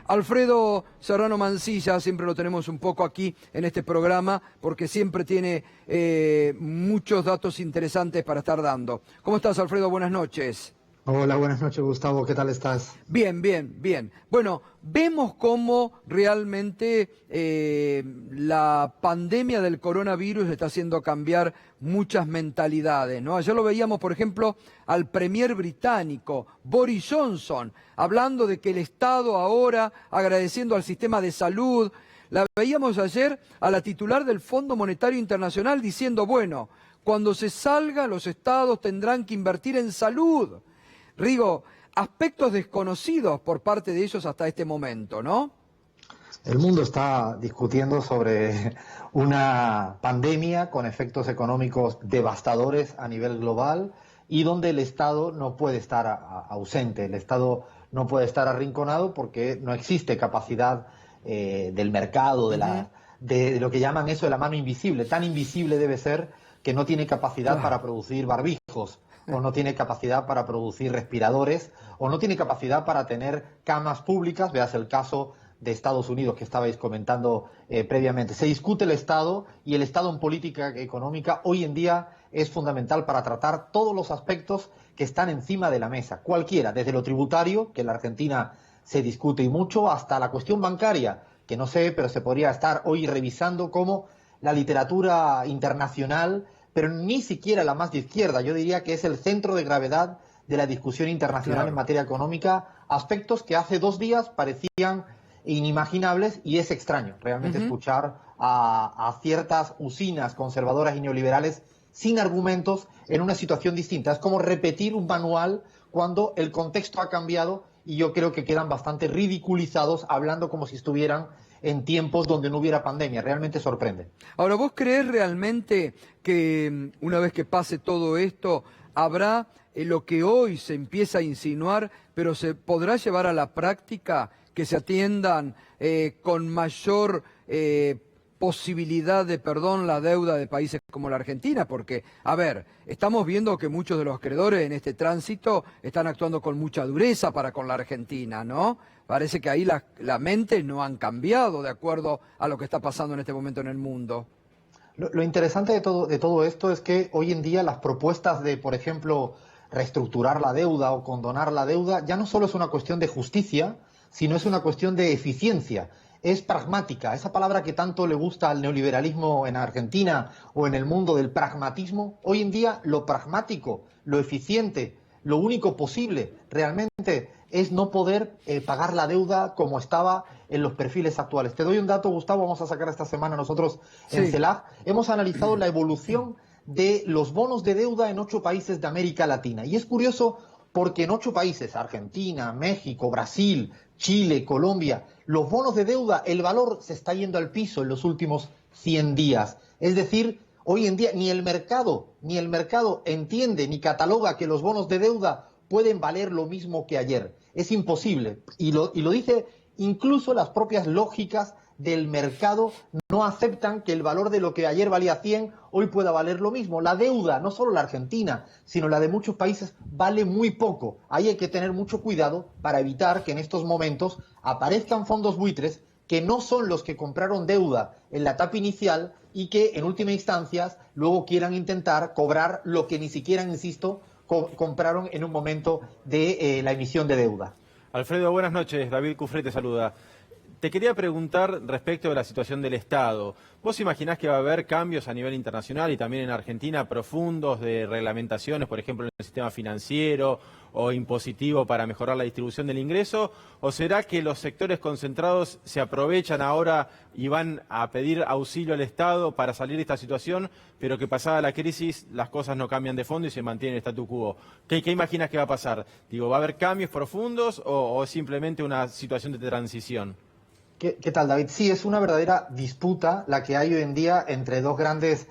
Alfredo Serrano Mancilla, siempre lo tenemos un poco aquí en este programa, porque siempre tiene muchos datos interesantes para estar dando. ¿Cómo estás, Alfredo? Buenas noches. Hola, buenas noches, Gustavo. ¿Qué tal estás? Bien, bien, bien. Bueno, vemos cómo realmente la pandemia del coronavirus está haciendo cambiar muchas mentalidades, ¿no? Ayer lo veíamos, por ejemplo, al premier británico, Boris Johnson, hablando de que el Estado ahora, agradeciendo al sistema de salud. La veíamos ayer a la titular del Fondo Monetario Internacional diciendo, bueno, cuando se salga, los Estados tendrán que invertir en salud. Rigo, aspectos desconocidos por parte de ellos hasta este momento, ¿no? El mundo está discutiendo sobre una pandemia con efectos económicos devastadores a nivel global y donde el Estado no puede estar ausente, el Estado no puede estar arrinconado porque no existe capacidad del mercado, de lo que llaman eso de la mano invisible. Tan invisible debe ser que no tiene capacidad para producir barbijos, o no tiene capacidad para producir respiradores, o no tiene capacidad para tener camas públicas. Veas el caso de Estados Unidos que estabais comentando previamente. Se discute el Estado, y el Estado en política económica hoy en día es fundamental para tratar todos los aspectos que están encima de la mesa, cualquiera, desde lo tributario, que en la Argentina se discute y mucho, hasta la cuestión bancaria, que no sé, pero se podría estar hoy revisando cómo la literatura internacional, pero ni siquiera la más de izquierda, yo diría que es el centro de gravedad de la discusión internacional en materia económica, aspectos que hace 2 días parecían inimaginables, y es extraño realmente escuchar a ciertas usinas conservadoras y neoliberales sin argumentos en una situación distinta. Es como repetir un manual cuando el contexto ha cambiado, y yo creo que quedan bastante ridiculizados hablando como si estuvieran en tiempos donde no hubiera pandemia. Realmente sorprende. Ahora, ¿vos creés realmente que una vez que pase todo esto, habrá lo que hoy se empieza a insinuar, pero se podrá llevar a la práctica, que se atiendan con mayor posibilidad de perdón la deuda de países como la Argentina? Porque, a ver, estamos viendo que muchos de los acreedores en este tránsito están actuando con mucha dureza para con la Argentina, ¿no? Parece que ahí la mente no han cambiado de acuerdo a lo que está pasando en este momento en el mundo. Lo interesante de todo esto es que hoy en día las propuestas de, por ejemplo, reestructurar la deuda o condonar la deuda, ya no solo es una cuestión de justicia, sino es una cuestión de eficiencia. Es pragmática, esa palabra que tanto le gusta al neoliberalismo en Argentina o en el mundo del pragmatismo. Hoy en día lo pragmático, lo eficiente, lo único posible realmente es no poder pagar la deuda como estaba en los perfiles actuales. Te doy un dato, Gustavo, vamos a sacar esta semana nosotros en CELAC. Hemos analizado la evolución de los bonos de deuda en 8 países de América Latina. Y es curioso porque en 8 países, Argentina, México, Brasil, Chile, Colombia, los bonos de deuda, el valor se está yendo al piso en los últimos 100 días. Es decir, hoy en día ni el mercado entiende ni cataloga que los bonos de deuda pueden valer lo mismo que ayer. Es imposible. Y lo dice incluso las propias lógicas del mercado, no aceptan que el valor de lo que ayer valía 100 hoy pueda valer lo mismo. La deuda, no solo la Argentina, sino la de muchos países, vale muy poco. Ahí hay que tener mucho cuidado para evitar que en estos momentos aparezcan fondos buitres que no son los que compraron deuda en la etapa inicial y que en última instancia luego quieran intentar cobrar lo que ni siquiera, insisto, compraron en un momento de la emisión de deuda. Alfredo, buenas noches. David Cufré te saluda. Te quería preguntar respecto de la situación del Estado. ¿Vos imaginás que va a haber cambios a nivel internacional y también en Argentina profundos de reglamentaciones, por ejemplo, en el sistema financiero o impositivo para mejorar la distribución del ingreso? ¿O será que los sectores concentrados se aprovechan ahora y van a pedir auxilio al Estado para salir de esta situación, pero que pasada la crisis las cosas no cambian de fondo y se mantiene el statu quo? ¿Qué imaginas que va a pasar? Digo, ¿va a haber cambios profundos o simplemente una situación de transición? ¿Qué tal, David? Sí, es una verdadera disputa la que hay hoy en día entre dos grandes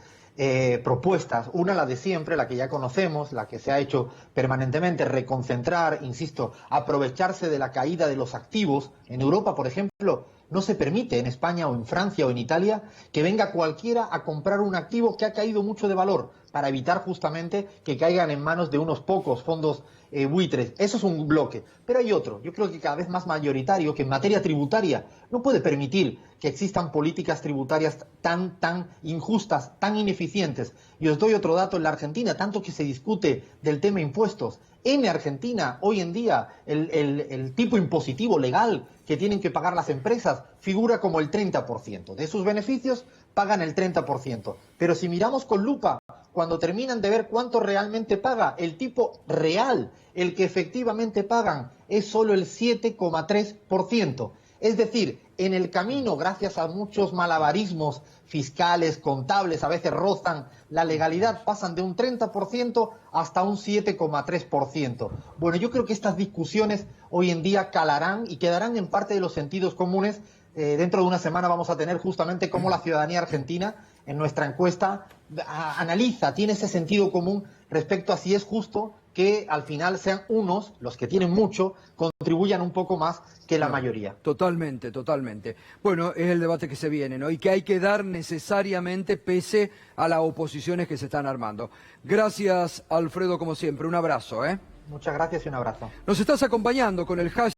propuestas. Una, la de siempre, la que ya conocemos, la que se ha hecho permanentemente, reconcentrar, insisto, aprovecharse de la caída de los activos. En Europa, por ejemplo, no se permite, en España o en Francia o en Italia, que venga cualquiera a comprar un activo que ha caído mucho de valor, para evitar justamente que caigan en manos de unos pocos fondos buitres. Eso es un bloque. Pero hay otro, yo creo que cada vez más mayoritario, que en materia tributaria no puede permitir que existan políticas tributarias tan injustas, tan ineficientes. Y os doy otro dato en la Argentina, tanto que se discute del tema impuestos. En Argentina, hoy en día, el tipo impositivo legal que tienen que pagar las empresas figura como el 30%. De sus beneficios pagan el 30%. Pero si miramos con lupa, cuando terminan de ver cuánto realmente paga, el tipo real, el que efectivamente pagan, es solo el 7,3%. Es decir, en el camino, gracias a muchos malabarismos fiscales, contables, a veces rozan la legalidad, pasan de un 30% hasta un 7,3%. Bueno, yo creo que estas discusiones hoy en día calarán y quedarán en parte de los sentidos comunes. Dentro de una semana vamos a tener justamente cómo la ciudadanía argentina, en nuestra encuesta, analiza, tiene ese sentido común respecto a si es justo que al final sean unos, los que tienen mucho, contribuyan un poco más que la mayoría. Totalmente, totalmente. Bueno, es el debate que se viene, ¿no? Y que hay que dar necesariamente pese a las oposiciones que se están armando. Gracias, Alfredo, como siempre. Un abrazo, ¿eh? Muchas gracias y un abrazo. Nos estás acompañando con el hashtag